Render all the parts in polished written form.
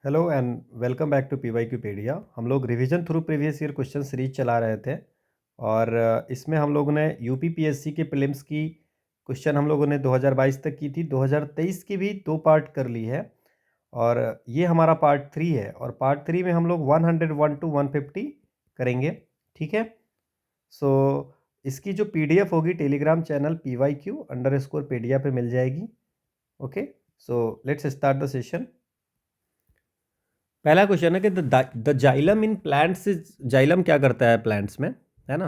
Hello and welcome back to PYQpedia. हम लोग revision through previous year question series चला रहे थे और इसमें हम लोगों ने यूपी पीएससी के प्रीलिम्स की क्वेश्चन हम लोगों ने 2022 तक की थी। 2023 की भी 2 पार्ट कर ली है और ये हमारा पार्ट 3 है और पार्ट 3 में हम लोग 101 टू 150 करेंगे। ठीक है। सो इसकी जो पीडीएफ होगी टेलीग्राम चैनल PYQ_पेडिया पे मिल जाएगी। Okay, so let's start the session. पहला क्वेश्चन है कि the xylem in plants is, xylem क्या करता है प्लांट्स में, है ना।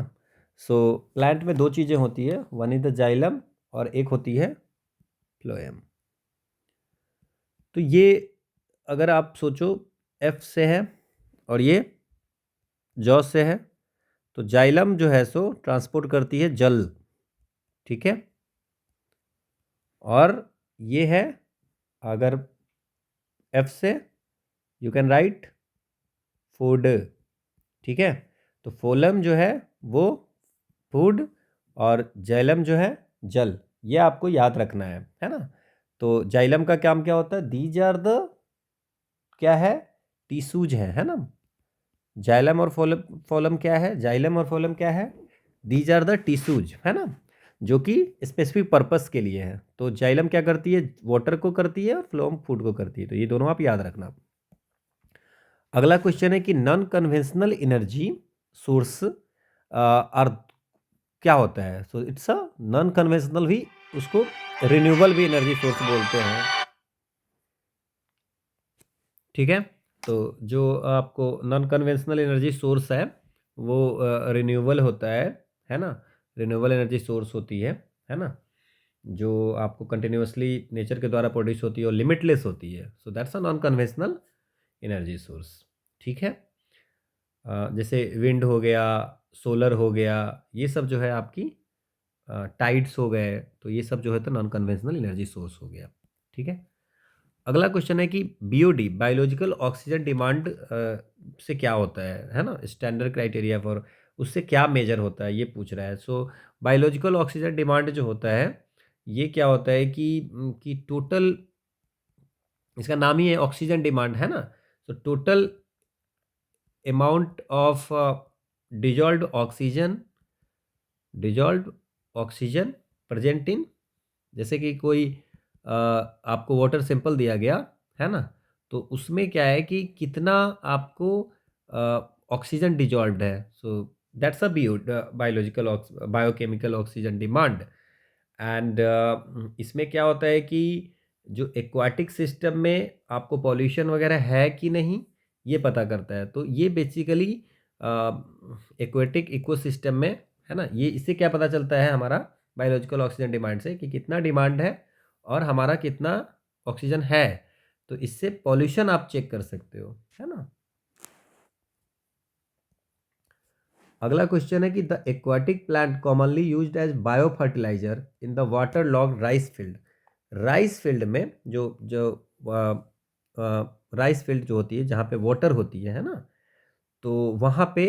सो प्लांट में दो चीज़ें होती है, वन इज द जाइलम और एक होती है फ्लोएम। तो ये अगर आप सोचो एफ से है और ये जॉ से है, तो जाइलम जो है सो ट्रांसपोर्ट करती है जल, ठीक है। और ये है अगर एफ से, यू कैन राइट फूड, ठीक है। तो फोलम जो है वो फूड और जाइलम जो है जल, ये आपको याद रखना है ना। तो जाइलम का काम क्या होता है, दीज आर द, क्या है, टिश्यूज है ना। जाइलम और फोलम क्या है, जाइलम और फोलम क्या है, दीज आर द टिश्यूज, है ना, जो कि स्पेसिफिक पर्पस के लिए है। तो जाइलम क्या करती है, वाटर को करती है और फ्लोम फूड को करती है। तो ये दोनों आप याद रखना। अगला क्वेश्चन है कि नॉन कन्वेंशनल एनर्जी सोर्स अर्थ क्या होता है। So it's a non conventional भी, उसको रिन्यूएबल भी एनर्जी सोर्स बोलते हैं, ठीक है। तो जो आपको नॉन कन्वेंशनल एनर्जी सोर्स है वो रिन्यूएबल होता है ना। रिन्यूएबल एनर्जी सोर्स होती है ना, जो आपको कंटिन्यूसली नेचर के द्वारा प्रोड्यूस होती है और लिमिटलेस होती है। So that's a non conventional energy source, ठीक है। जैसे विंड हो गया, सोलर हो गया, ये सब जो है आपकी टाइड्स हो गए, तो ये सब जो है तो नॉन कन्वेंशनल एनर्जी सोर्स हो गया, ठीक है। अगला क्वेश्चन है कि बीओडी बायोलॉजिकल ऑक्सीजन डिमांड से क्या होता है ना, स्टैंडर्ड क्राइटेरिया फॉर, उससे क्या मेजर होता है ये पूछ रहा है। सो बायोलॉजिकल ऑक्सीजन डिमांड जो होता है ये क्या होता है कि टोटल, इसका नाम ही है ऑक्सीजन डिमांड, है ना। तो total amount of dissolved oxygen, dissolved oxygen present in, जैसे कि कोई आपको वाटर सैंपल दिया गया है ना, तो उसमें क्या है कि कितना आपको ऑक्सीजन डिजॉल्व्ड है। So that's a biological biochemical oxygen demand. And इसमें क्या होता है कि जो एक्वाटिक सिस्टम में आपको पॉल्यूशन वगैरह है कि नहीं, ये पता करता है। तो ये बेसिकली एक्वाटिक इकोसिस्टम में, है ना, ये इससे क्या पता चलता है हमारा बायोलॉजिकल ऑक्सीजन डिमांड से कि कितना डिमांड है और हमारा कितना ऑक्सीजन है। तो इससे पॉल्यूशन आप चेक कर सकते हो, है ना। अगला क्वेश्चन है कि the aquatic plant commonly used as biofertilizer in the waterlogged rice field. Rice field में जो जो राइस फील्ड जो होती है जहाँ पे वाटर होती है ना, तो वहाँ पे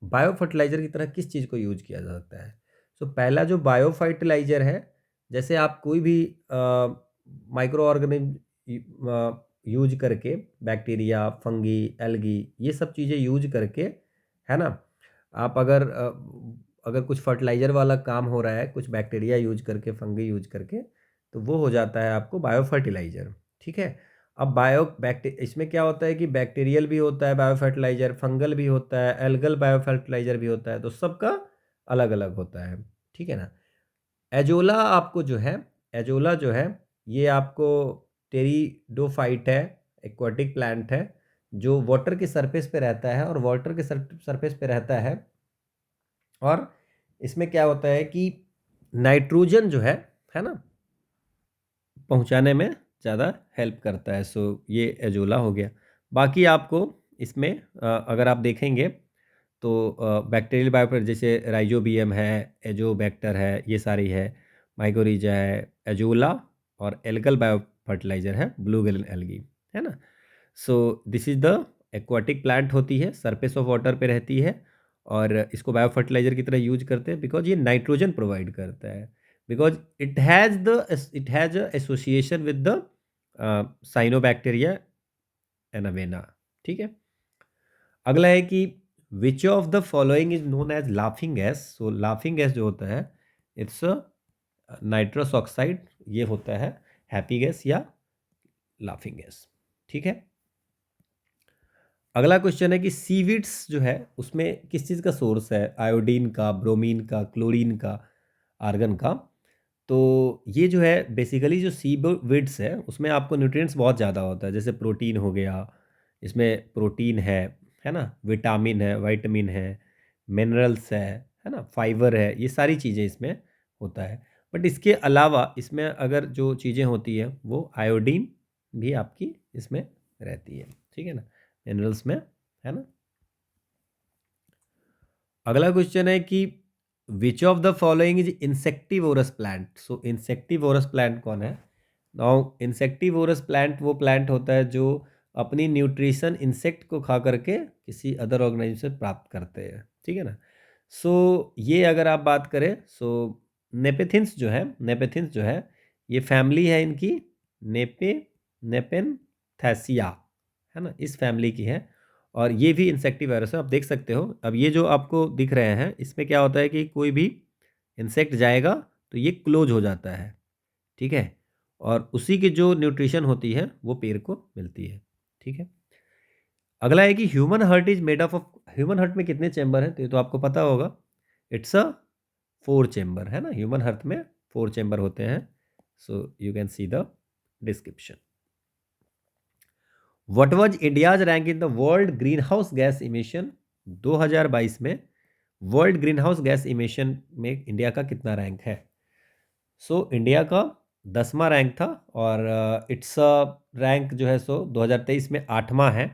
बायो फर्टिलाइजर की तरह किस चीज़ को यूज किया जा सकता है। सो पहला जो बायो फर्टिलाइजर है, जैसे आप कोई भी माइक्रो ऑर्गेनिज्म यूज करके, बैक्टीरिया, फंगी, एल्गी, ये सब चीज़ें यूज करके, है ना, आप अगर कुछ फर्टिलाइज़र वाला काम हो रहा है, कुछ बैक्टीरिया यूज करके, फंगी यूज करके, तो वो हो जाता है आपको बायो फर्टिलाइज़र, ठीक है। अब इसमें क्या होता है कि बैक्टीरियल भी होता है बायो फर्टिलाइज़र, फंगल भी होता है, एल्गल बायो फर्टिलाइज़र भी होता है, तो सबका अलग अलग होता है, ठीक है ना। एजोला आपको जो है, एजोला जो है ये आपको टेरिडोफाइट है, एक्वाटिक प्लांट है, जो वाटर के सरफेस पे रहता है और वाटर के सरफेस पे रहता है। और इसमें क्या होता है कि नाइट्रोजन जो है ना, पहुंचाने में ज़्यादा हेल्प करता है। सो ये एजोला हो गया। बाकी आपको इसमें अगर आप देखेंगे तो बैक्टीरियल बायो, जैसे राइजोबियम है, एजोबैक्टर है, ये सारी है, माइकोरिजा है, एजोला और एल्गल बायो फर्टिलाइजर है, ब्लू गिल एल्गी, है ना। So this is the aquatic plant होती है, सरफेस ऑफ वाटर पे रहती है और इसको बायो फर्टिलाइजर की तरह यूज करते हैं बिकॉज ये नाइट्रोजन प्रोवाइड करता है, because it has a association with the cyanobacteria and avena. ठीक है। अगला है कि which of the following is known as laughing gas. So laughing gas जो होता है इट्स नाइट्रस ऑक्साइड, ये होता है हैप्पी गैस या लाफिंग गैस। ठीक है। अगला क्वेश्चन है कि सीविड्स जो है उसमें किस चीज़ का सोर्स है, आयोडीन का, ब्रोमीन का, क्लोरीन का, आर्गन का। तो ये जो है बेसिकली जो सीविड्स है उसमें आपको न्यूट्रिएंट्स बहुत ज़्यादा होता है, जैसे प्रोटीन हो गया, इसमें प्रोटीन है ना, विटामिन है, वाइटामिन है, मिनरल्स है ना, फाइबर है, ये सारी चीज़ें इसमें होता है। बट इसके अलावा इसमें अगर जो चीज़ें होती है वो आयोडीन भी आपकी इसमें रहती है। ठीक है ना, मिनरल्स में, है ना। अगला क्वेश्चन है कि which of the following is insectivorous plant. So insectivorous plant कौन है? नाउ इंसेक्टिवोरस प्लांट वो प्लांट होता है जो अपनी न्यूट्रिशन इंसेक्ट को खा करके किसी अदर ऑर्गेनिज्म से प्राप्त करते हैं। ठीक है ना। सो ये अगर आप बात करें, सो नेपेथिन्स जो है, नेपेथिन्स जो है ये फैमिली है इनकी, नेपे नेपेनथेसिया, है ना, इस फैमिली की है। और ये भी इंसेक्टिवायरस है, आप देख सकते हो। अब ये जो आपको दिख रहे हैं इसमें क्या होता है कि कोई भी इंसेक्ट जाएगा तो ये क्लोज हो जाता है। ठीक है। और उसी की जो न्यूट्रिशन होती है वो पेड़ को मिलती है। ठीक है। अगला है कि human heart is made of human heart में कितने चैम्बर हैं? तो ये तो आपको पता होगा, इट्स अ 4 चैम्बर, है ना। ह्यूमन हार्ट में 4 चैम्बर होते हैं। So you can see the description. What was India's rank in the world green house gas emission 2022 में? World green house gas emission में इंडिया का कितना रैंक है? सो इंडिया का 10वां रैंक था, और इट्स रैंक जो है सो 2023 में 8वां है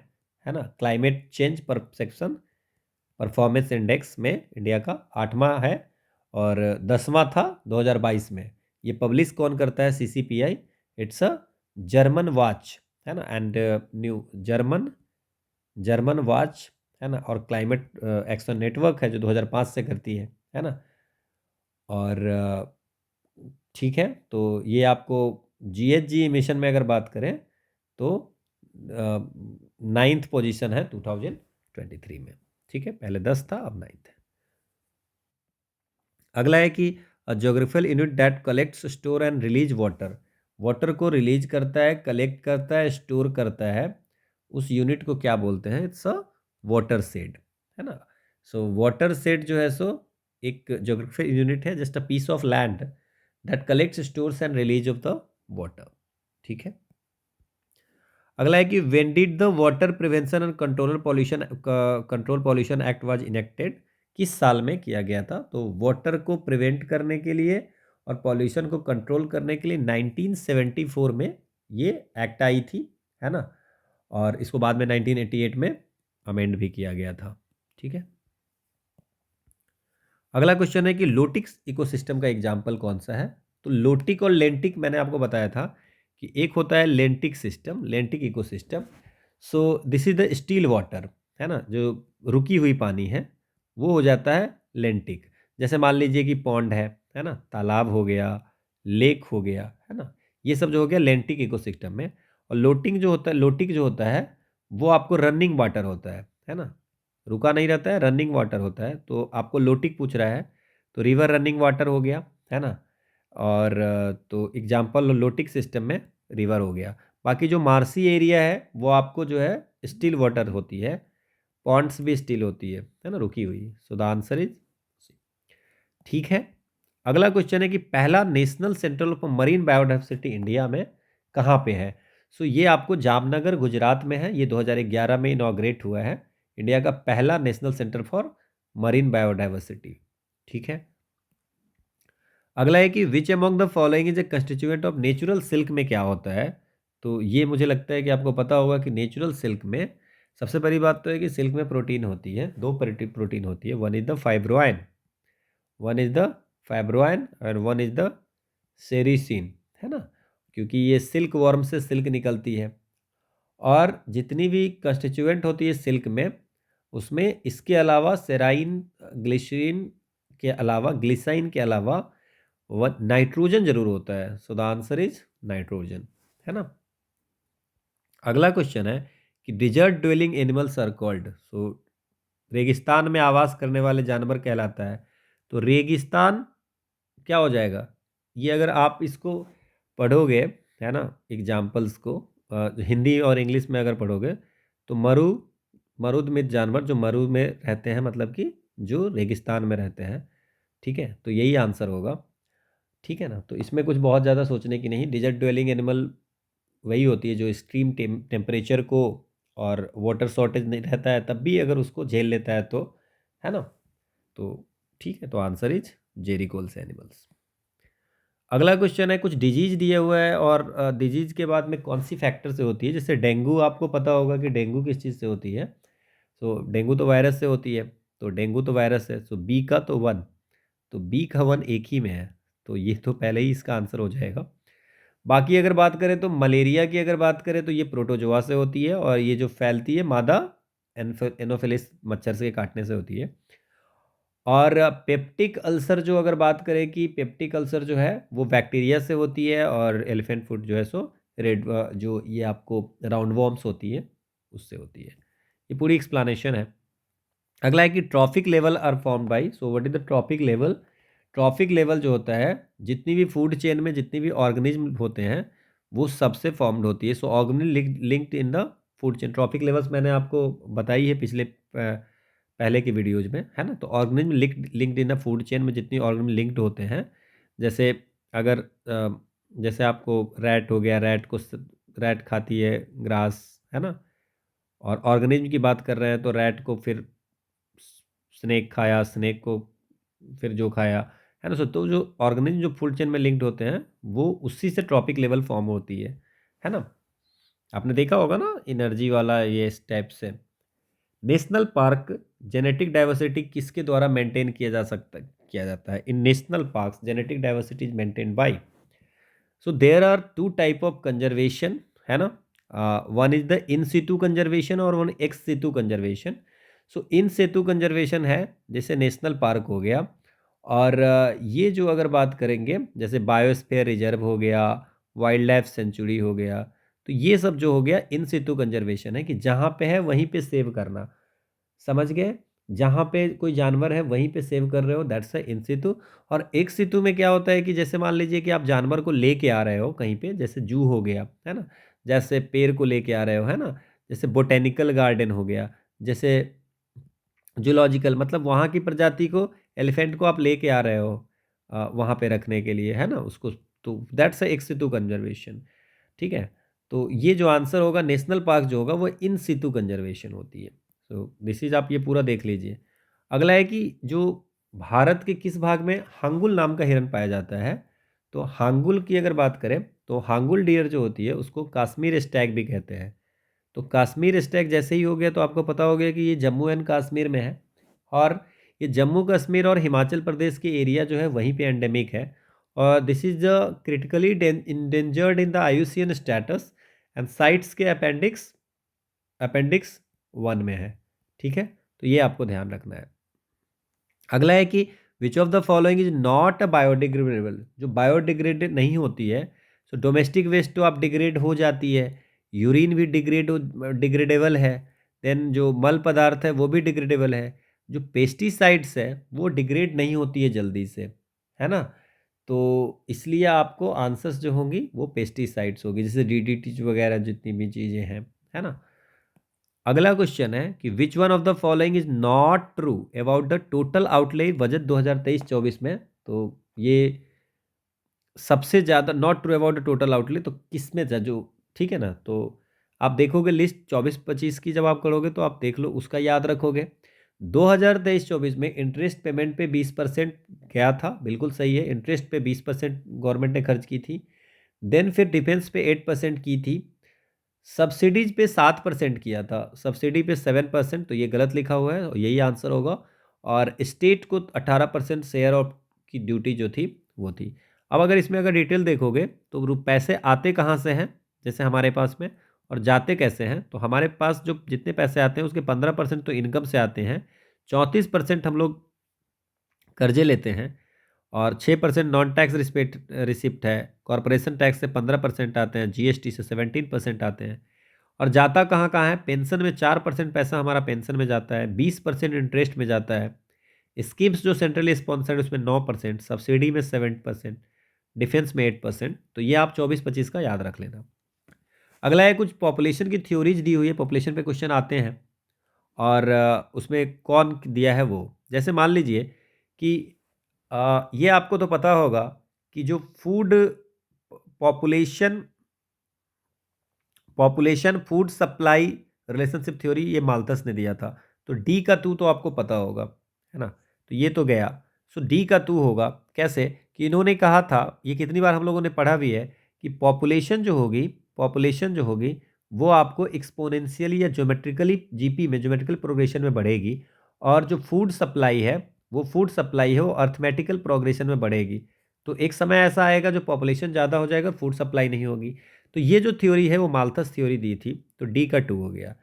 ना। Climate change perception performance index में इंडिया का 8वां है, और 10वां था 2022 में। ये पब्लिश कौन करता है? CCPI। It's a German watch, है ना, and new German German watch, है ना, और क्लाइमेट एक्शन नेटवर्क है जो 2005 से करती है ना। और ठीक है, तो ये आपको GHG मिशन में अगर बात करें तो 9th पोजीशन है 2023 में। ठीक है, पहले 10 था, अब 9th है। अगला है कि geographical unit that collects, store and release water. Water को रिलीज करता है, कलेक्ट करता है, स्टोर करता है, उस यूनिट को क्या बोलते हैं? इट्स अ वाटर शेड, है ना। सो वाटर शेड जो है सो एक ज्योग्राफिकल यूनिट है, just a piece of land that collects, stores and release of the water. ठीक है। अगला है कि when did the water prevention and control pollution act was enacted? किस साल में किया गया था? तो वाटर को प्रिवेंट करने के लिए और पॉल्यूशन को कंट्रोल करने के लिए 1974 में ये एक्ट आई थी, है ना। और इसको बाद में 1988 में अमेंड भी किया गया था। ठीक है। अगला क्वेश्चन है कि लोटिक्स इकोसिस्टम का एग्जाम्पल कौन सा है? तो लोटिक और लेंटिक मैंने आपको बताया था कि एक होता है लेंटिक system, लेंटिक ecosystem. So this is the still water, है ना, जो रुकी हुई पानी है वो हो जाता है लेंटिक। जैसे मान लीजिए कि पॉन्ड है ना, तालाब हो गया, लेक हो गया, है ना, ये सब जो हो गया लेंटिक इकोसिस्टम में। और लोटिंग जो होता है, लोटिक जो होता है वो आपको रनिंग वाटर होता है ना, रुका नहीं रहता है, रनिंग वाटर होता है। तो आपको लोटिक पूछ रहा है, तो रिवर रनिंग वाटर हो गया, है ना। और तो एग्जाम्पल लोटिक सिस्टम में रिवर हो गया। बाकी जो मार्सी एरिया है वो आपको जो है स्टिल वाटर होती है, पॉन्ड्स भी स्टिल होती है ना, रुकी हुई। सो द आंसर इज, ठीक है। अगला क्वेश्चन है कि पहला national centre of marine biodiversity India में कहाँ पे है? सो ये आपको जामनगर गुजरात में है। ये 2011 में इनॉग्रेट हुआ है, इंडिया का पहला national centre for marine biodiversity. ठीक है। अगला है कि which among the following is a constituent of natural silk में क्या होता है? तो ये मुझे लगता है कि आपको पता होगा कि नेचुरल सिल्क में सबसे पहली बात तो है कि सिल्क में प्रोटीन होती है, दो प्रोटीन होती है। One is the fibroin, one is the fibroin और वन इज द सेरिसिन, है ना, क्योंकि ये सिल्क वर्म से सिल्क निकलती है। और जितनी भी कंस्टिट्यूएंट होती है सिल्क में, उसमें इसके अलावा सेराइन, ग्लिसरीन के अलावा, ग्लिसाइन के अलावा नाइट्रोजन जरूर होता है। So the answer is nitrogen, है ना। अगला क्वेश्चन है कि desert dwelling animals are called, so रेगिस्तान में आवास करने वाले जानवर कहलाता है। तो रेगिस्तान क्या हो जाएगा, ये अगर आप इसको पढ़ोगे, है ना, एग्जाम्पल्स को हिंदी और इंग्लिश में अगर पढ़ोगे तो मरुदमित जानवर जो मरु में रहते हैं, मतलब कि जो रेगिस्तान में रहते हैं, ठीक है, तो यही आंसर होगा। ठीक है ना, तो इसमें कुछ बहुत ज़्यादा सोचने की नहीं। डिजर्ट ड्वेलिंग एनिमल वही होती है जो एक्सट्रीम टेम्परेचर को और वाटर शॉर्टेज नहीं रहता है तब भी अगर उसको झेल लेता है, तो है ना। तो ठीक है, तो आंसर इज जेरिकोल्स एनिमल्स। अगला क्वेश्चन है, कुछ डिजीज दिया हुआ है और डिजीज के बाद में कौन सी फैक्टर से होती है। जैसे डेंगू, आपको पता होगा कि डेंगू किस चीज़ से होती है। सो डेंगू तो वायरस से होती है, तो डेंगू तो वायरस है, सो बी का तो वन, तो बी का वन एक ही में है, तो ये तो पहले ही इसका आंसर हो जाएगा। बाकी अगर बात करें तो मलेरिया की अगर बात करें तो ये प्रोटोजोआ से होती है, और ये जो फैलती है मादा एनोफिलिस मच्छर से काटने से होती है। और पेप्टिक अल्सर जो अगर बात करें कि पेप्टिक अल्सर जो है वो बैक्टीरिया से होती है, और एलिफेंट फुट जो है सो रेड जो ये आपको राउंड वॉर्म्स होती है उससे होती है। ये पूरी एक्सप्लेनेशन है। अगला है कि trophic level are formed by, so what is the trophic level. Trophic level जो होता है, जितनी भी फूड चेन में जितनी भी ऑर्गेनिज्म होते हैं वो सबसे फॉर्म्ड होती है। So organism linked in the food chain, trophic levels मैंने आपको बताई है पिछले पहले की वीडियोज में, है ना। तो organism linked in the food chain में जितनी ऑर्गेनिज्म लिंक्ड होते हैं, जैसे अगर जैसे आपको रैट हो गया, रैट खाती है ग्रास, है ना। और ऑर्गेनिज्म की बात कर रहे हैं तो रैट को फिर स्नेक खाया, स्नेक को फिर जो खाया, है ना। सो तो जो ऑर्गेनिज्म जो फूड चेन में लिंक्ड होते हैं वो उसी से ट्रॉपिक लेवल फॉर्म होती है ना। आपने देखा होगा ना एनर्जी वाला ये इस टाइप से। नेशनल पार्क जेनेटिक डाइवर्सिटी किसके द्वारा मेंटेन किया जाता है। In national park genetic diversity is maintain by, so there are two type of conservation, है ना। One is the in situ conservation और one ex situ conservation. So in situ conservation है जैसे नेशनल पार्क हो गया, और ये जो अगर बात करेंगे जैसे बायोस्फीयर रिजर्व हो गया, वाइल्ड लाइफ सेंचुरी हो गया, तो ये सब जो हो गया इन सितु कंजर्वेशन है कि जहाँ पे है वहीं पे सेव करना, समझ गए। जहाँ पे कोई जानवर है वहीं पे सेव कर रहे हो, दैट्स अ इन सितु। और एक सितु में क्या होता है कि जैसे मान लीजिए कि आप जानवर को लेके आ रहे हो कहीं पे, जैसे जू हो गया, है ना, जैसे पेड़ को लेके आ रहे हो, है ना, जैसे बोटेनिकल गार्डन हो गया, जैसे जूलॉजिकल, मतलब वहाँ की प्रजाति को, एलिफेंट को आप लेके आ रहे हो वहाँ पे रखने के लिए, है ना, उसको, तो that's a x situ conservation. ठीक है, तो ये जो आंसर होगा नेशनल पार्क जो होगा वो इन सितु कंजर्वेशन होती है। तो दिस इज, आप ये पूरा देख लीजिए। अगला है कि जो भारत के किस भाग में हांगुल नाम का हिरन पाया जाता है। तो हांगुल की अगर बात करें तो हांगुल डियर जो होती है उसको कश्मीर स्टैग भी कहते हैं। तो कश्मीर स्टैग जैसे ही हो गया तो आपको पता हो गया कि ये जम्मू एंड कश्मीर में है, और ये जम्मू कश्मीर और हिमाचल प्रदेश के एरिया जो है वहीं पे एंडेमिक है। और this is critically endangered in the IUCN status and sites के अपेंडिक्स 1 में है। ठीक है, तो ये आपको ध्यान रखना है। अगला है कि which of the following is not a biodegradable, जो बायोडिग्रेडेड नहीं होती है। सो डोमेस्टिक वेस्ट तो आप डिग्रेड हो जाती है, यूरिन भी डिग्रेडेबल है, देन जो मल पदार्थ है वो भी डिग्रेडेबल है। जो पेस्टिसाइड्स है वो डिग्रेड नहीं होती है जल्दी से, है ना। तो इसलिए आपको आंसर्स जो होंगी वो पेस्टिसाइड्स होगी, जैसे डीडीटी वगैरह जितनी भी चीज़ें हैं, है ना। अगला क्वेश्चन है कि which one of the following is not true about the total outlay budget 2023-24 में। तो ये सबसे ज़्यादा not true about the total outlay तो किस में जो, ठीक है ना। तो आप देखोगे लिस्ट 24-25 की जब आप करोगे तो आप देख लो, उसका याद रखोगे। 2023-24 में इंटरेस्ट पेमेंट पे 20% गया था, बिल्कुल सही है, इंटरेस्ट पे 20% गवर्नमेंट ने खर्च की थी। देन फिर डिफेंस पे 8% की थी, सब्सिडीज पे 7% किया था, सब्सिडी पे 7%, तो ये गलत लिखा हुआ है और यही आंसर होगा। और स्टेट को 18% शेयर ऑफ की ड्यूटी जो थी वो थी। अब अगर इसमें अगर डिटेल देखोगे तो पैसे आते कहाँ से हैं, जैसे हमारे पास में, और जाते कैसे हैं। तो हमारे पास जो जितने पैसे आते हैं उसके 15% तो इनकम से आते हैं, 34% हम लोग कर्जे लेते हैं, और 6% नॉन टैक्स रिसिप्ट है, कॉरपोरेशन टैक्स से 15% आते हैं, जीएसटी से 17% आते हैं, और जाता कहाँ कहाँ है, पेंशन में 4% पैसा हमारा पेंशन में जाता है, 20% इंटरेस्ट में जाता है, स्कीम्स जो सेंट्रली स्पॉन्सर्ड उसमें 9%, सब्सिडी में 7%, डिफेंस में 8%। तो ये आप 24-25 का याद रख लेना। अगला है कुछ पॉपुलेशन की थ्योरीज दी हुई है, पॉपुलेशन पे क्वेश्चन आते हैं और उसमें कौन दिया है वो, जैसे मान लीजिए कि ये आपको तो पता होगा कि जो food population population food supply relationship theory ये माल्थस ने दिया था। तो डी का टू तो आपको पता होगा, है ना। तो ये तो गया। सो डी का टू होगा कैसे, कि इन्होंने कहा था, ये कितनी बार हम लोगों ने पढ़ा भी है, कि पॉपुलेशन जो होगी वो आपको एक्सपोनेंशियली या ज्योमेट्रिकली जीपी में ज्योमेट्रिकल प्रोग्रेशन में बढ़ेगी, और जो फूड सप्लाई है वो अर्थमेटिकल प्रोग्रेशन में बढ़ेगी। तो एक समय ऐसा आएगा जो पॉपुलेशन ज़्यादा हो जाएगा, फूड सप्लाई नहीं होगी। तो ये जो थ्योरी है वो माल्थस थ्योरी दी थी, तो डी का टू हो गया।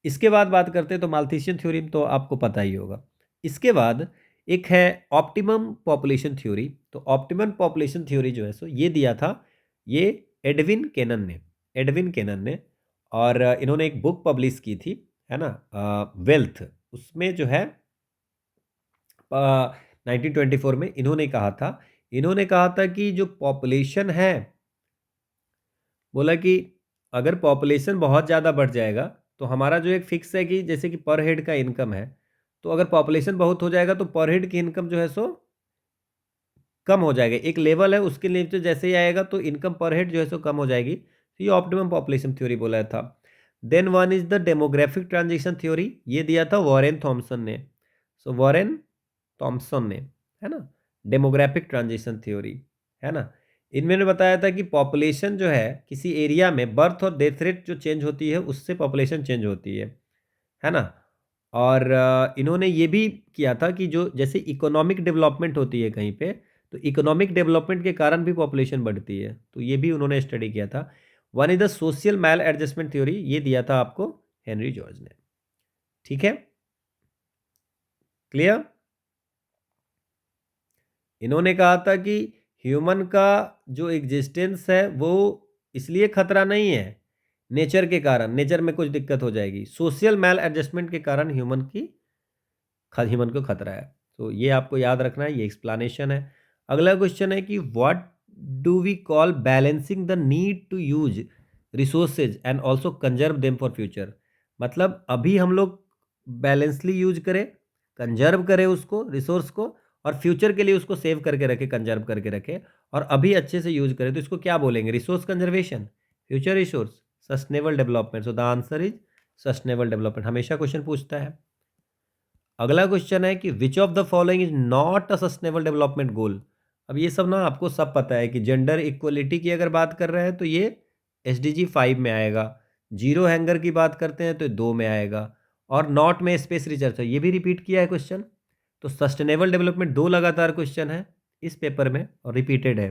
इसके बाद बात करते हैं तो माल्थेशियन थ्योरी तो आपको पता ही होगा। इसके बाद एक है ऑप्टिमम पॉपुलेशन थ्योरी। तो ऑप्टिमम पॉपुलेशन थ्योरी जो है सो ये दिया था, ये एडविन केनन ने और इन्होंने एक बुक पब्लिश की थी, है ना, वेल्थ। उसमें जो है 1924 में इन्होंने कहा था कि जो पॉपुलेशन है, बोला कि अगर पॉपुलेशन बहुत ज़्यादा बढ़ जाएगा तो हमारा जो एक फिक्स है कि जैसे कि पर हेड का इनकम है, तो अगर पॉपुलेशन बहुत हो जाएगा तो पर हेड की इनकम जो है सो कम हो जाएगा। एक लेवल है उसके नीचे जैसे ही आएगा तो इनकम पर हेड जो है सो कम हो जाएगी। तो ये ऑप्टिमम पॉपुलेशन थ्योरी बोला था। Then one is the demographic transition theory, ये दिया था वॉरेन थॉमसन ने। सो वॉरेन थॉमसन ने, है ना, डेमोग्राफिक ट्रांजिशन थ्योरी, है ना। इनमें ने बताया था कि पॉपुलेशन जो है किसी एरिया में बर्थ और डेथ रेट जो चेंज होती है उससे पॉपुलेशन चेंज होती है ना। और इन्होंने ये भी किया था कि जो जैसे इकोनॉमिक डेवलपमेंट होती है कहीं पे, तो इकोनॉमिक डेवलपमेंट के कारण भी पॉपुलेशन बढ़ती है। तो ये भी उन्होंने स्टडी किया था। One is the social maladjustment theory, ये दिया था आपको हेनरी जॉर्ज ने। ठीक है, क्लियर। इन्होंने कहा था कि ह्यूमन का जो एग्जिस्टेंस है वो इसलिए खतरा नहीं है नेचर के कारण, नेचर में कुछ दिक्कत हो जाएगी, सोशल मैल एडजस्टमेंट के कारण ह्यूमन को खतरा है। तो ये आपको याद रखना है, ये एक्सप्लेनेशन है। अगला क्वेश्चन है कि what do we call balancing the need to use resources and also conserve them for future. मतलब अभी हम लोग बैलेंसली यूज करें, कंजर्व करें उसको रिसोर्स को, और फ्यूचर के लिए उसको सेव करके रखें, कंजर्व करके रखें, और अभी अच्छे से यूज करें, तो इसको क्या बोलेंगे, resource conservation, future resource, sustainable development. So the answer is sustainable development. हमेशा क्वेश्चन पूछता है। अगला क्वेश्चन है कि which of the following is not a sustainable development गोल। अब ये सब ना आपको सब पता है कि जेंडर इक्वलिटी की अगर बात कर रहे हैं तो ये SDG 5 में आएगा, जीरो हैंगर की बात करते हैं तो 2 में आएगा, और नॉट में स्पेस रिसर्च है, ये भी रिपीट किया है क्वेश्चन। तो सस्टेनेबल डेवलपमेंट 2 लगातार क्वेश्चन है इस पेपर में और रिपीटेड है।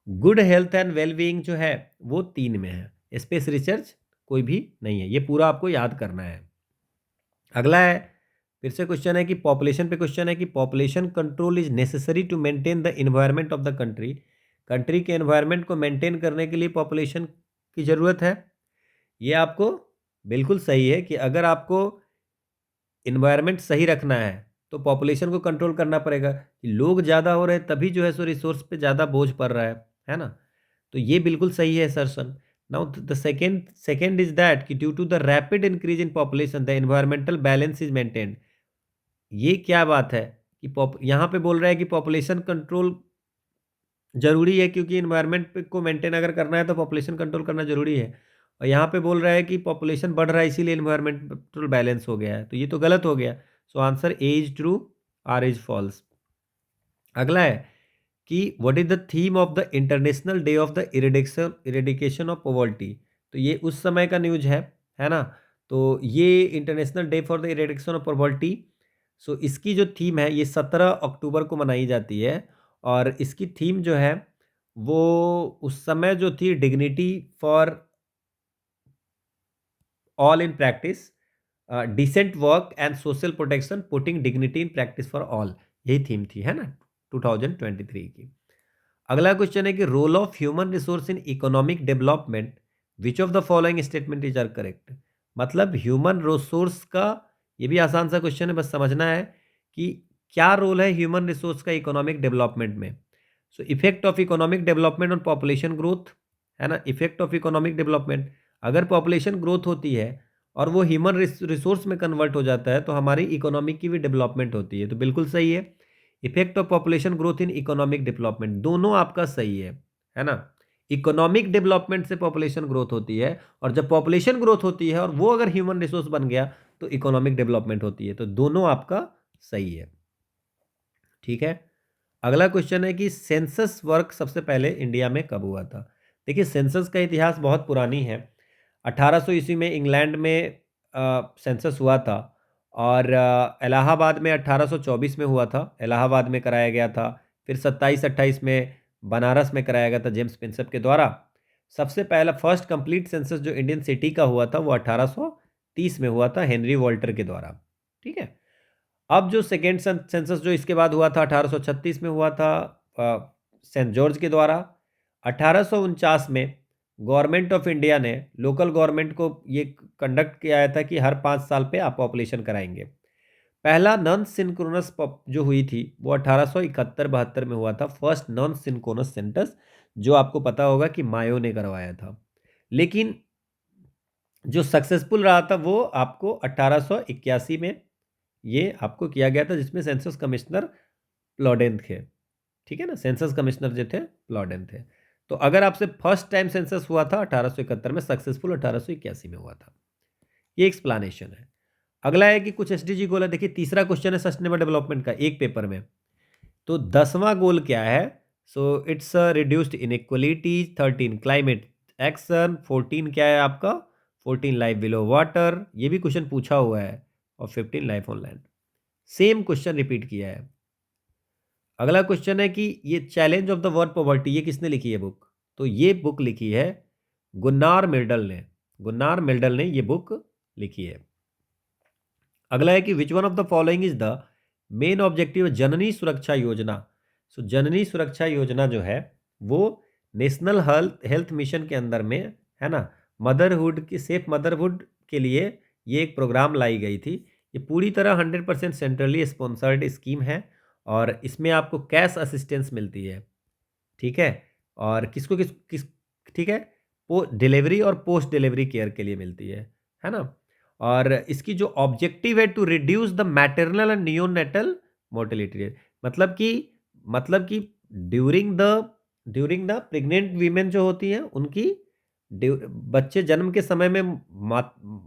गुड हेल्थ एंड वेलबींग जो है वो 3 में है, स्पेस रिसर्च कोई भी नहीं है। ये पूरा आपको याद करना है। अगला है, फिर से क्वेश्चन है कि पॉपुलेशन पे क्वेश्चन है कि population control is necessary to maintain the environment of the country. Country के एनवायरनमेंट को मेंटेन करने के लिए पॉपुलेशन की ज़रूरत है। ये आपको बिल्कुल सही है कि अगर आपको इन्वायरमेंट सही रखना है तो पॉपुलेशन को कंट्रोल करना पड़ेगा, कि लोग ज़्यादा हो रहे हैं तभी जो है सो रिसोर्स पे ज़्यादा बोझ पड़ रहा है ना। तो ये बिल्कुल सही है सर्सन। Now the second is that कि due to the rapid increase in population the environmental balance is maintained. ये क्या बात है कि यहाँ पे बोल रहा है कि पॉपुलेशन कंट्रोल ज़रूरी है, क्योंकि इन्वायरमेंट को मेंटेन अगर करना है तो पॉपुलेशन कंट्रोल करना ज़रूरी है। और यहाँ पे बोल रहा है कि पॉपुलेशन बढ़ रहा है इसीलिए इन्वायरमेंटल बैलेंस हो गया है, तो ये तो गलत हो गया। So answer A is true, R is false. अगला है कि what is the theme of the international day of the eradication of poverty. तो ये उस समय का न्यूज है ना। तो ये international day for the eradication of poverty, so इसकी जो थीम है ये 17 अक्टूबर को मनाई जाती है। और इसकी थीम जो है वो उस समय जो थी, dignity for all in practice, decent work and social protection, putting dignity in practice for all, यही थीम थी, है ना, 2023 की। अगला क्वेश्चन है कि role of human resource in economic development which of the following statement is are correct. मतलब human resource का, ये भी आसान सा क्वेश्चन है, बस समझना है कि क्या रोल है ह्यूमन रिसोर्स का इकोनॉमिक डेवलपमेंट में। So effect of economic development on population growth, है ना, इफेक्ट ऑफ इकोनॉमिक डेवलपमेंट, अगर पॉपुलेशन ग्रोथ होती है और वो ह्यूमन रिसोर्स में कन्वर्ट हो जाता है तो हमारी इकोनॉमिक की भी डेवलपमेंट होती है, तो बिल्कुल सही है। Effect of population growth in economic development, दोनों आपका सही है ना। इकोनॉमिक डेवलपमेंट से पॉपुलेशन ग्रोथ होती है, और जब पॉपुलेशन ग्रोथ होती है और वो अगर ह्यूमन रिसोर्स बन गया तो इकोनॉमिक डेवलपमेंट होती है, तो दोनों आपका सही है। ठीक है। अगला क्वेश्चन है कि सेंसस वर्क सबसे पहले इंडिया में कब हुआ था। देखिए, सेंसस का इतिहास बहुत पुरानी है। 1800 ईस्वी में इंग्लैंड में सेंसस हुआ था, और इलाहाबाद में 1824 में हुआ था, इलाहाबाद में कराया गया था। फिर 27-28 में बनारस में कराया गया था जेम्स प्रिंसेप के द्वारा। सबसे पहला फर्स्ट कंप्लीट सेंसस जो इंडियन सिटी का हुआ था वो 1830 में हुआ था, हेनरी वॉल्टर के द्वारा। ठीक है। अब जो सेकेंड सेंसस जो इसके बाद हुआ था 1836 में हुआ था सेंट जॉर्ज के द्वारा। 1849 में गवर्नमेंट ऑफ इंडिया ने लोकल गवर्नमेंट को ये कंडक्ट किया था कि हर 5 साल पे आप पॉपुलेशन कराएंगे। पहला नॉन सिंक्रोनस जो हुई थी वो 1871-72 में हुआ था, फर्स्ट नॉन सिंक्रोनस सेंसस, जो आपको पता होगा कि मायो ने करवाया था। लेकिन जो सक्सेसफुल रहा था वो आपको 1881 में ये आपको किया गया था, जिसमें सेंसस कमिश्नर प्लॉडेन थे। ठीक है ना, सेंसस कमिश्नर जो थे प्लॉडेन थे। तो अगर आपसे फर्स्ट टाइम सेंसस हुआ था 1871 में, सक्सेसफुल 1881 में हुआ था। ये एक्सप्लेनेशन है। अगला है कि कुछ एसडीजी गोल है। देखिए, तीसरा क्वेश्चन है सस्टेनेबल डेवलपमेंट का एक पेपर में। तो 10वां गोल क्या है? So it's reduced inequality, 13 climate action, 14 क्या है आपका? 14 लाइफ बिलो वाटर, ये भी क्वेश्चन पूछा हुआ है, और 15 life on land. Same question repeat किया है। अगला क्वेश्चन है कि ये challenge of the word poverty, ये किसने लिखी है बुक? तो ये बुक लिखी है गुन्नार मिर्डल ने। गुन्नार मिर्डल ने ये बुक लिखी है। अगला है कि which one of the following is the main objective Janani Suraksha Yojana. सो जननी सुरक्षा योजना जो है वो नेशनल हेल्थ मिशन के अंदर में, है ना, मदरहुड की सेफ मदरहुड के लिए ये एक प्रोग्राम लाई गई थी। ये पूरी तरह 100% सेंट्रली स्पॉन्सर्ड स्कीम है, और इसमें आपको कैश असिस्टेंस मिलती है। ठीक है। और किसको किस किस ठीक है, डिलीवरी और पोस्ट डिलीवरी केयर के लिए मिलती है ना। और इसकी जो ऑब्जेक्टिव है to reduce the maternal and neonatal mortality, मतलब कि ड्यूरिंग द प्रेग्नेंट वीमेन जो होती हैं उनकी बच्चे जन्म के समय में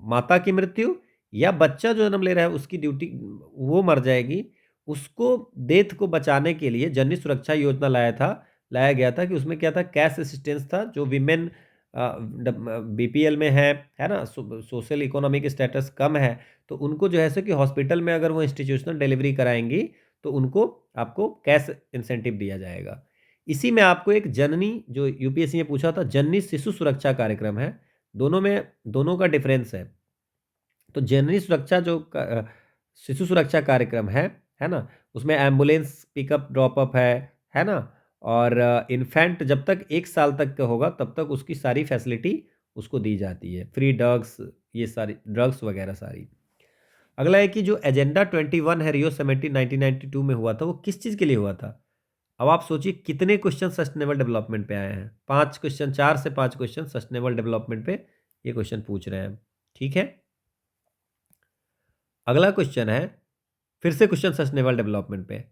माता की मृत्यु, या बच्चा जो जन्म ले रहा है उसकी ड्यूटी, वो मर जाएगी, उसको डेथ को बचाने के लिए जननी सुरक्षा योजना लाया गया था। कि उसमें क्या था, कैश असिस्टेंस था। जो विमेन बीपीएल में है ना, सोशल इकोनॉमिक स्टेटस कम है, तो उनको जो है सो कि हॉस्पिटल में अगर वो इंस्टीट्यूशनल डिलीवरी कराएंगी तो उनको आपको कैश इंसेंटिव दिया जाएगा। इसी में आपको एक जननी, जो यूपीएससी में पूछा था, जननी शिशु सुरक्षा कार्यक्रम है। दोनों का डिफरेंस है। तो जननी सुरक्षा जो शिशु सुरक्षा कार्यक्रम है ना, उसमें एम्बुलेंस पिकअप ड्रॉपअप है ना, और इन्फेंट जब तक 1 साल तक का होगा तब तक उसकी सारी फैसिलिटी उसको दी जाती है, फ्री ड्रग्स, ये सारी ड्रग्स वगैरह सारी। अगला है कि जो एजेंडा 21 है, रियो समिट 1992 में हुआ था, वो किस चीज़ के लिए हुआ था? अब आप सोचिए कितने क्वेश्चन सस्टेनेबल डेवलपमेंट पे आए हैं। 5 क्वेश्चन, 4 से 5 क्वेश्चन सस्टेनेबल डेवलपमेंट पे ये क्वेश्चन पूछ रहे हैं। ठीक है। अगला क्वेश्चन है फिर से क्वेश्चन सस्टेनेबल डेवलपमेंट पे।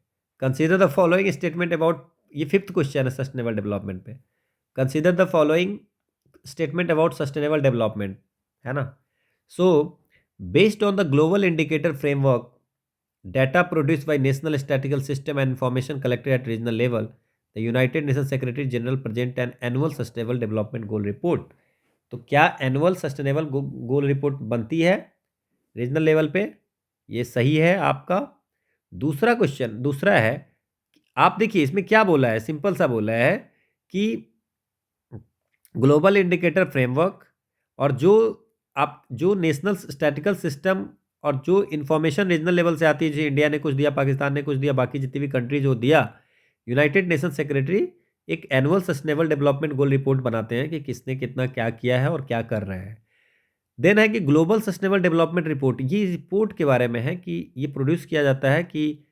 Consider the following statement about, ये 5th क्वेश्चन है सस्टेनेबल डेवलपमेंट पे। Consider the following statement about sustainable development, है ना। So based on the global indicator framework, data produced by National Statistical System and information collected at regional level, the United Nations Secretary General present an annual Sustainable Development Goal Report। तो क्या annual sustainable गोल report बनती है regional level पे? ये सही है आपका। दूसरा है, आप देखिए इसमें क्या बोला है, सिंपल सा बोला है कि ग्लोबल इंडिकेटर फ्रेमवर्क, और जो नेशनल स्टैटिकल सिस्टम, और जो इन्फॉर्मेशन रीजनल लेवल से आती है, जैसे इंडिया ने कुछ दिया, पाकिस्तान ने कुछ दिया, बाकी जितनी भी कंट्री जो दिया, यूनाइटेड नेशन सेक्रेटरी एक एनुअल सस्टेनेबल डेवलपमेंट गोल रिपोर्ट बनाते हैं कि किसने कितना क्या किया है और क्या कर रहे हैं। देन है कि ग्लोबल सस्टेनेबल डेवलपमेंट रिपोर्ट, ये रिपोर्ट के बारे में है कि ये प्रोड्यूस किया जाता है कि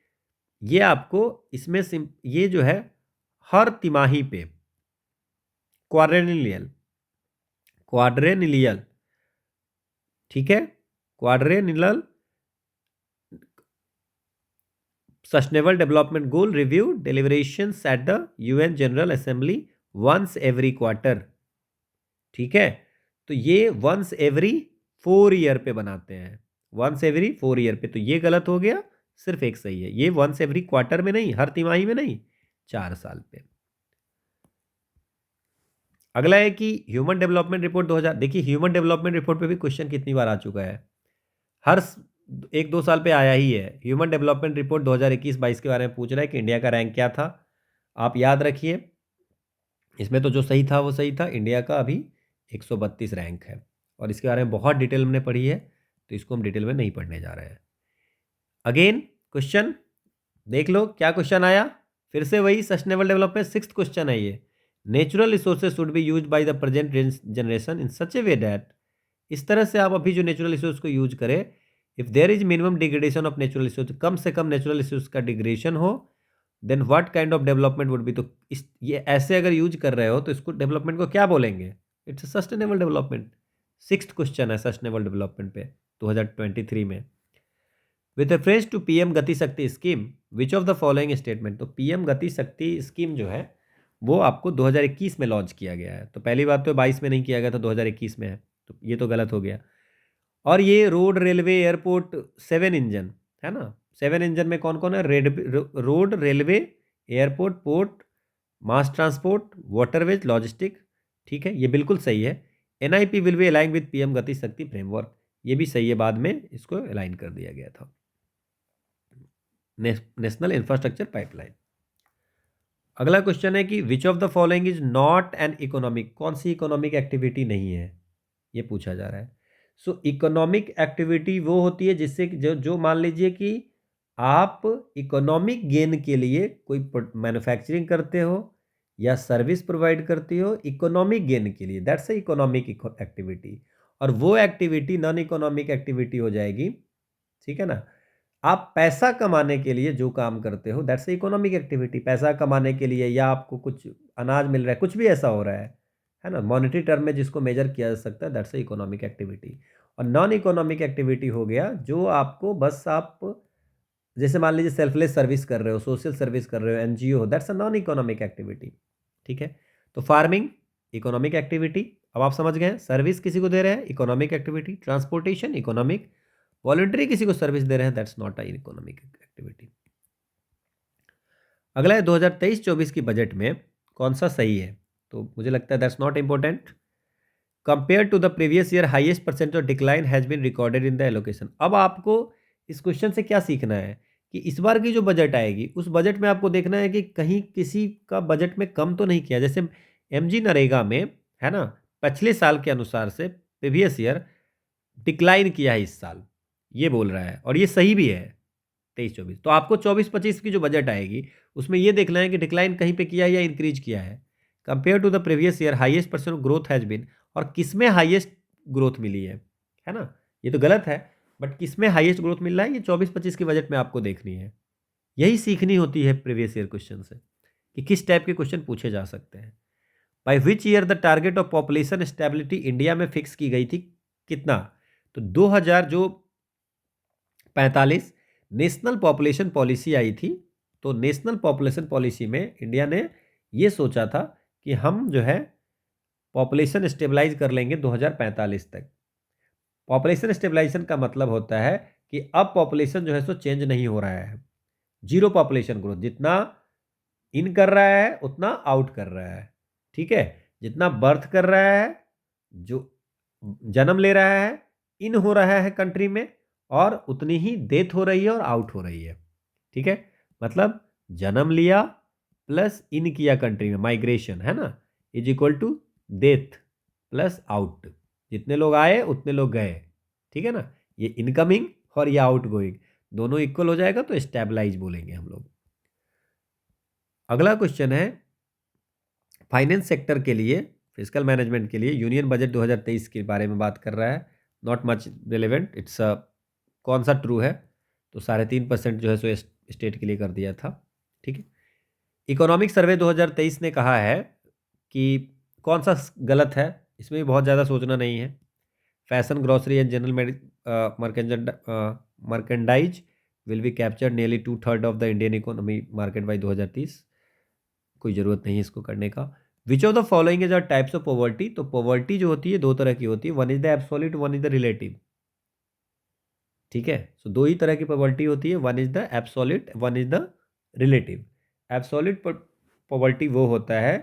ये आपको इसमें ये जो है हर तिमाही पे क्वाड्रेनियल क्वाड्रेनियल ठीक है, quadrennial sustainable development goal review deliberations at the UN General Assembly once every quarter. ठीक है, तो ये वंस एवरी 4 ईयर पे बनाते हैं, वंस एवरी 4 ईयर पे। तो ये गलत हो गया, सिर्फ एक सही है, ये वंस एवरी क्वार्टर में नहीं, हर तिमाही में नहीं, 4 साल पे। अगला है कि ह्यूमन डेवलपमेंट रिपोर्ट 2000, देखिए ह्यूमन डेवलपमेंट रिपोर्ट पे भी क्वेश्चन कितनी बार आ चुका है, हर 1-2 साल पे आया ही है। ह्यूमन डेवलपमेंट रिपोर्ट 2021-22 के बारे में पूछ रहा है कि इंडिया का रैंक क्या था। आप याद रखिए, इसमें तो जो सही था वो सही था, इंडिया का अभी 132 रैंक है, और इसके बारे में बहुत डिटेल हमने पढ़ी है, तो इसको हम डिटेल में नहीं पढ़ने जा रहे हैं। अगेन क्वेश्चन देख लो क्या क्वेश्चन आया, फिर से वही सस्टेनेबल डेवलपमेंट 6th क्वेश्चन है ये। Natural resources should be use by the present generation in such a way that, इस तरह से आप अभी जो नेचुरल रिसोर्स को यूज करें, if there is minimum degradation of natural resource, कम से कम नेचुरल रिसोर्स का डिग्रेडेशन हो, then what kind of development would be. तो इस ये ऐसे अगर यूज कर रहे हो तो इसको डेवलपमेंट को क्या बोलेंगे, it's sustainable development. 6th question है सस्टेनेबल डेवलपमेंट पे 2023 में। विथ रेफरेंस टू पीएम गति शक्ति scheme which of the following statement, तो पीएम गति शक्ति स्कीम जो है वो आपको 2021 में लॉन्च किया गया है, तो पहली बात तो 22 में नहीं किया गया था, 2021 में है, तो ये तो गलत हो गया। और ये रोड रेलवे एयरपोर्ट 7 इंजन है ना, 7 इंजन में कौन कौन है, road railway airport port mass transport waterways logistic. ठीक है, ये बिल्कुल सही है। NIP will be align with PM गति शक्ति फ्रेमवर्क, ये भी सही है, बाद में इसको अलाइन कर दिया गया था। National infrastructure pipeline. अगला क्वेश्चन है कि which of the following is not an economic, कौन सी इकोनॉमिक एक्टिविटी नहीं है, ये पूछा जा रहा है। सो इकोनॉमिक एक्टिविटी वो होती है जिससे जो मान लीजिए कि आप इकोनॉमिक गेन के लिए कोई मैन्युफैक्चरिंग करते हो या सर्विस प्रोवाइड करती हो इकोनॉमिक गेन के लिए, दैट्स ए इकोनॉमिक एक्टिविटी। और वो एक्टिविटी नॉन इकोनॉमिक एक्टिविटी हो जाएगी, ठीक है ना। आप पैसा कमाने के लिए जो काम करते हो दैट्स ए इकोनॉमिक एक्टिविटी, पैसा कमाने के लिए, या आपको कुछ अनाज मिल रहा है, कुछ भी ऐसा हो रहा है ना, मॉनेटरी टर्म में जिसको मेजर किया जा सकता है, दैट्स ए इकोनॉमिक एक्टिविटी। और नॉन इकोनॉमिक एक्टिविटी हो गया जो आपको बस आप जैसे मान लीजिए सेल्फलेस सर्विस कर रहे हो, सोशल सर्विस कर रहे हो, NGO, that's a non economic activity. ठीक है, तो फार्मिंग इकोनॉमिक एक्टिविटी, अब आप समझ गए, सर्विस किसी को दे रहे हैं economic activity, transportation economic, voluntary किसी को सर्विस दे रहे हैं that's not a economic activity. अगला है 2023-24 की बजट में कौन सा सही है, तो मुझे लगता है that's not important. Compare to the previous year highest percent of decline has been recorded in the allocation. अब आपको इस क्वेश्चन से क्या सीखना है कि इस बार की जो बजट आएगी उस बजट में आपको देखना है कि कहीं किसी का बजट में कम तो नहीं किया, जैसे एमजी नरेगा में है ना, पिछले साल के अनुसार से प्रीवियस ईयर डिक्लाइन किया है इस साल, ये बोल रहा है, और ये सही भी है 23-24। तो आपको 24-25 की जो बजट आएगी उसमें ये देखना है कि डिक्लाइन कहीं पे किया है या इंक्रीज किया है। Compare to the previous year highest percent growth has been, और किसमें हाईएस्ट ग्रोथ मिली है ना, ये तो गलत है, बट किसमें हाईएस्ट ग्रोथ मिल रहा है ये 24-25 की बजट में आपको देखनी है। यही सीखनी होती है प्रीवियस ईयर क्वेश्चन से कि किस टाइप के क्वेश्चन पूछे जा सकते हैं। By which year the target of population stability India में फिक्स की गई थी, कितना, तो 2045 नेशनल पॉपुलेशन पॉलिसी आई थी। तो नेशनल पॉपुलेशन पॉलिसी में इंडिया ने ये सोचा था कि हम जो है पॉपुलेशन स्टेबलाइज कर लेंगे 2045 तक। पॉपुलेशन स्टेबलाइजेशन का मतलब होता है कि अब पॉपुलेशन जो है सो चेंज नहीं हो रहा है, जीरो पॉपुलेशन ग्रोथ, जितना इन कर रहा है उतना आउट कर रहा है। ठीक है, जितना बर्थ कर रहा है, जो जन्म ले रहा है, इन हो रहा है कंट्री में, और उतनी ही डेथ हो रही है और आउट हो रही है। ठीक है, मतलब जन्म लिया प्लस इन किया कंट्री में, माइग्रेशन है ना, is equal to death plus out, जितने लोग आए उतने लोग गए। ठीक है ना, ये इनकमिंग और ये आउट गोइंग दोनों इक्वल हो जाएगा तो स्टेबलाइज बोलेंगे हम लोग। अगला क्वेश्चन है फाइनेंस सेक्टर के लिए, फिजिकल मैनेजमेंट के लिए यूनियन बजट 2023 के बारे में बात कर रहा है। नॉट मच रिलेवेंट, इट्स कौन सा ट्रू है, तो 3.5% जो है सो स्टेट के लिए कर दिया था। ठीक है। इकोनॉमिक सर्वे 2023 ने कहा है कि कौन सा गलत है, इसमें भी बहुत ज़्यादा सोचना नहीं है। Fashion, grocery and general merchandise will be captured nearly 2/3 of the Indian economy market by 2030। कोई ज़रूरत नहीं है इसको करने का। Which of the following is are types of poverty, तो पॉवर्टी जो होती है दो तरह की होती है, one is the absolute, one is the relative. ठीक है, सो दो ही तरह की पॉवर्टी होती है, one is the absolute, one is the relative. Absolute poverty वो होता है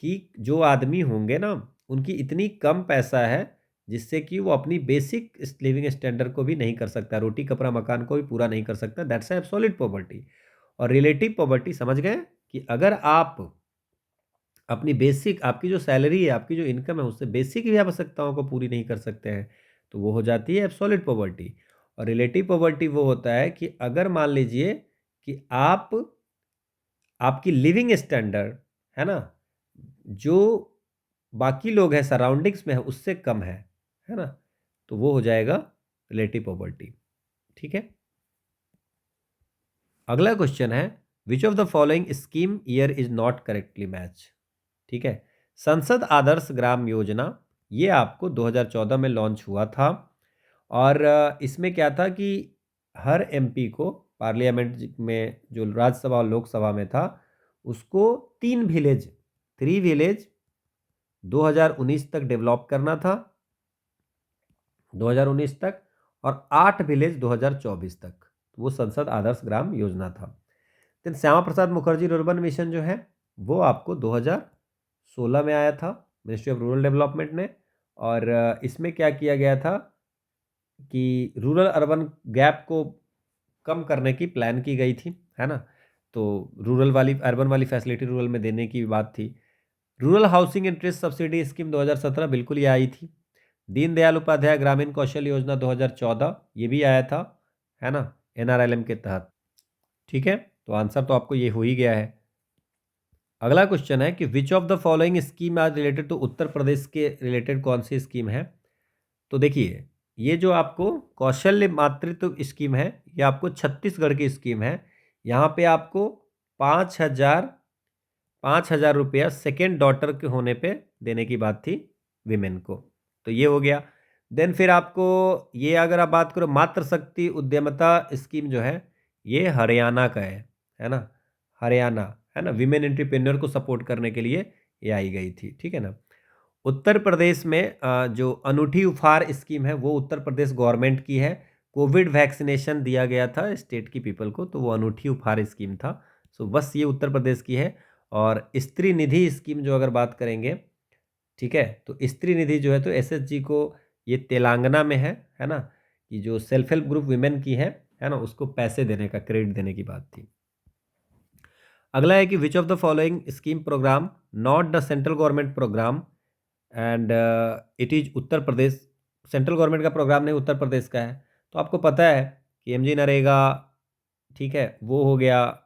कि जो आदमी होंगे ना, उनकी इतनी कम पैसा है जिससे कि वो अपनी बेसिक लिविंग स्टैंडर्ड को भी नहीं कर सकता, रोटी कपड़ा मकान को भी पूरा नहीं कर सकता, दैट्स एब्सोल्यूट पॉवर्टी। और रिलेटिव पॉवर्टी समझ गए कि अगर आप अपनी बेसिक, आपकी जो सैलरी है, आपकी जो इनकम है, उससे बेसिक भी आवश्यकताओं को पूरी नहीं कर सकते हैं, तो वो हो जाती है एब्सोल्यूट पॉवर्टी। और रिलेटिव पॉवर्टी वो होता है कि अगर मान लीजिए कि आपकी लिविंग स्टैंडर्ड है ना, जो बाकी लोग हैं सराउंडिंग्स में है उससे कम है ना, तो वो हो जाएगा रिलेटिव पॉवर्टी। ठीक है। अगला क्वेश्चन है, विच of the following scheme year is not correctly match. ठीक है। संसद आदर्श ग्राम योजना ये आपको 2014 में लॉन्च हुआ था, और इसमें क्या था कि हर एमपी को पार्लियामेंट में, जो राज्यसभा और लोकसभा में था, उसको 3 विलेज 2019 तक डेवलप करना था, 2019 तक, और 8 विलेज 2024 तक। वो संसद आदर्श ग्राम योजना था। Then Shyama Prasad Mukherjee rurban mission जो है वो आपको 2016 में आया था, मिनिस्ट्री ऑफ रूरल डेवलपमेंट ने। और इसमें क्या किया गया था कि रूरल अर्बन गैप को कम करने की प्लान की गई थी, है ना। तो रूरल वाली, अर्बन वाली फैसिलिटी रूरल में देने की बात थी। Rural housing interest subsidy scheme 2017 बिल्कुल ये आई थी। दीनदयाल उपाध्याय ग्रामीण कौशल योजना 2014 ये भी आया था, है ना, एनआरएलएम के तहत। ठीक है, तो आंसर तो आपको ये हो ही गया है। अगला क्वेश्चन है कि which of the following scheme are related to, Uttar Pradesh के रिलेटेड कौन सी स्कीम है। तो देखिए, ये जो आपको कौशल्य मातृत्व स्कीम है, ये आपको छत्तीसगढ़ की स्कीम है। यहाँ पे आपको 5,000 रुपया सेकेंड डॉटर के होने पे देने की बात थी विमेन को, तो ये हो गया। देन फिर आपको ये, अगर आप बात करो मातृ शक्ति उद्यमता स्कीम जो है, ये हरियाणा का है ना, हरियाणा, है ना, विमेन एंटरप्रेन्योर को सपोर्ट करने के लिए ये आई गई थी। ठीक है ना। उत्तर प्रदेश में जो अनूठी उपहार स्कीम है वो उत्तर प्रदेश गवर्नमेंट की है। कोविड वैक्सीनेशन दिया गया था स्टेट की पीपल को, तो वो अनूठी उपहार स्कीम था। सो बस ये उत्तर प्रदेश की है। और स्त्री निधि स्कीम जो अगर बात करेंगे, ठीक है, तो स्त्री निधि जो है तो एसएचजी को, ये तेलंगाना में है ना, कि जो सेल्फ हेल्प ग्रुप विमेन की है ना, उसको पैसे देने का, क्रेडिट देने की बात थी। अगला है कि which of the following scheme program not the central government program and it is Uttar Pradesh, central government का प्रोग्राम नहीं, उत्तर प्रदेश का है। तो आपको पता है कि एमजी नरेगा, ठीक है, वो हो गया।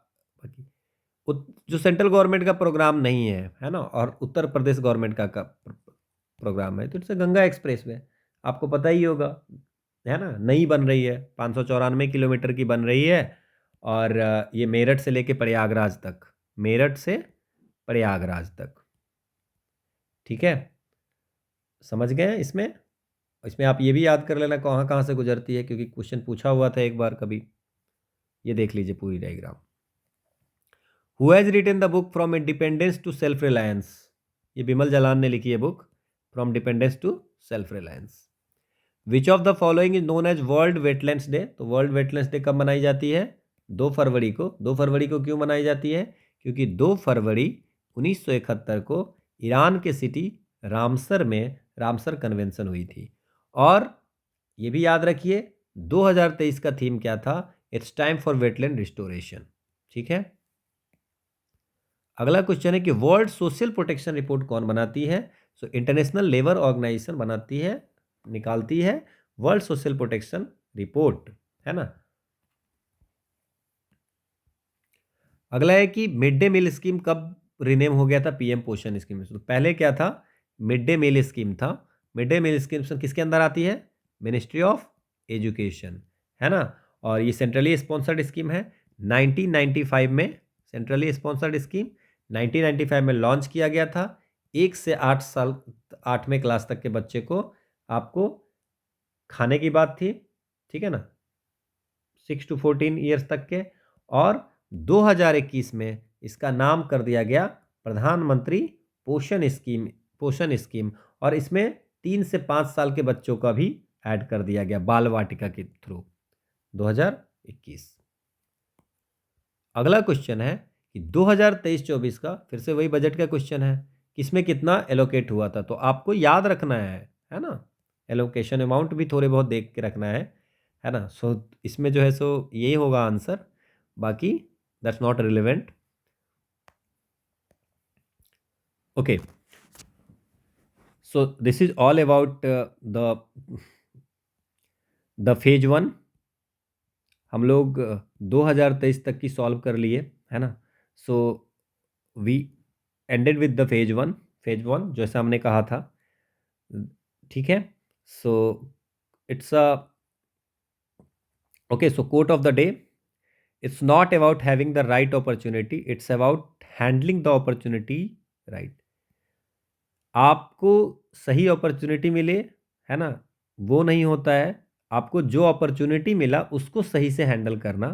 जो सेंट्रल गवर्नमेंट का प्रोग्राम नहीं है ना, और उत्तर प्रदेश गवर्नमेंट का प्रोग्राम है, तो इट्स गंगा एक्सप्रेस वे, आपको पता ही होगा, है ना, नई बन रही है, 594 किलोमीटर की बन रही है। और ये मेरठ से लेके प्रयागराज तक, मेरठ से प्रयागराज तक। ठीक है, समझ गए इसमें। इसमें आप ये भी याद कर लेना कहाँ कहाँ से गुजरती है, क्योंकि क्वेश्चन पूछा हुआ था एक बार कभी। ये देख लीजिए पूरी diagram. Who has written the book from independence to self reliance, ये बिमल जलान ने लिखी है book, from dependence to self reliance. Which of the following is known as world wetlands day, तो वर्ल्ड वेटलैंड्स डे कब मनाई जाती है, 2 फरवरी को। 2 फरवरी को क्यों मनाई जाती है, क्योंकि 2 फरवरी 1971 को ईरान के सिटी रामसर में रामसर कन्वेंशन हुई थी। और ये भी याद रखिए 2023 का थीम क्या था, it's time for wetland restoration. ठीक है। अगला क्वेश्चन है कि वर्ल्ड सोशल प्रोटेक्शन रिपोर्ट कौन बनाती है। सो इंटरनेशनल लेबर ऑर्गेनाइजेशन बनाती है, निकालती है वर्ल्ड सोशल प्रोटेक्शन रिपोर्ट, है ना। अगला है कि मिड डे मील स्कीम कब रीनेम हो गया था पीएम पोषण स्कीम। तो पहले क्या था, मिड डे मील स्कीम था। मिड डे मील स्कीम किसके अंदर आती है, मिनिस्ट्री ऑफ एजुकेशन, है ना। और ये सेंट्रली स्पॉन्सर्ड स्कीम है। 1995 में सेंट्रली स्पॉन्सर्ड स्कीम 1995 में लॉन्च किया गया था। 1 से 8 साल 8वें क्लास तक के बच्चे को आपको खाने की बात थी, ठीक है ना, 6 to 14 ईयर्स तक के। और 2021 में इसका नाम कर दिया गया प्रधानमंत्री पोषण स्कीम, पोषण स्कीम। और इसमें 3 से 5 साल के बच्चों का भी ऐड कर दिया गया बाल वाटिका के थ्रू 2021। अगला क्वेश्चन है कि 2023-24 का फिर से वही बजट का क्वेश्चन है, किसमें कितना एलोकेट हुआ था। तो आपको याद रखना है ना, एलोकेशन अमाउंट भी थोड़े बहुत देख के रखना है ना। सो इसमें जो है सो यही होगा आंसर, बाकी that's not relevant. Okay, so this is all about the phase 1। हम लोग 2023 तक की सॉल्व कर लिए, है ना। So we ended with the phase 1 जैसा हमने कहा था, ठीक है। So it's a okay, so quote of the day, it's not about having the right opportunity, it's about handling the opportunity right. आपको सही अपॉर्चुनिटी मिले, है ना, वो नहीं होता है। आपको जो अपॉर्चुनिटी मिला उसको सही से हैंडल करना,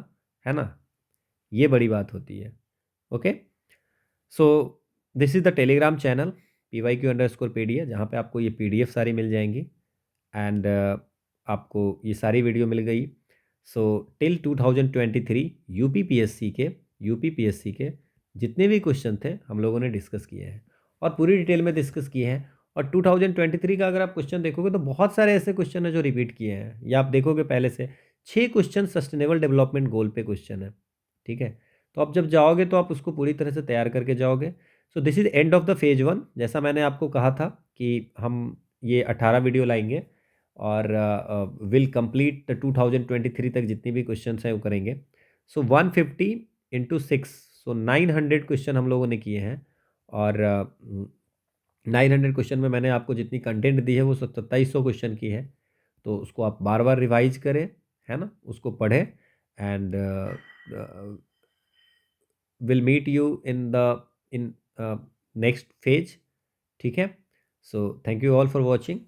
है ना, ये बड़ी बात होती है। Okay, so this is the Telegram channel PYQ_PD है, जहाँ पे आपको ये PDF सारी मिल जाएंगी। एंड आपको ये सारी वीडियो मिल गई। सो टिल 2023 यूपी पीएससी के जितने भी क्वेश्चन थे हम लोगों ने डिस्कस किए हैं और पूरी डिटेल में डिस्कस किए हैं। और 2023 का अगर आप क्वेश्चन देखोगे तो बहुत सारे ऐसे क्वेश्चन हैं जो रिपीट किए हैं, या आप देखोगे पहले से 6 क्वेश्चन सस्टेनेबल डेवलपमेंट गोल पे क्वेश्चन है, ठीक है। तो आप जब जाओगे तो आप उसको पूरी तरह से तैयार करके जाओगे। So this is end of the phase 1। जैसा मैंने आपको कहा था कि हम ये 18 वीडियो लाएंगे और विल कंप्लीट 2023 तक जितनी भी क्वेश्चन हैं वो करेंगे। सो 150 × 6, सो 900 क्वेश्चन हम लोगों ने किए हैं। और 900 क्वेश्चन में मैंने आपको जितनी कंटेंट दी है वो 2700 क्वेश्चन की है। तो उसको आप बार बार रिवाइज करें, है ना, उसको पढ़ें। And will meet you in next phase, ठीक है। So thank you all for watching.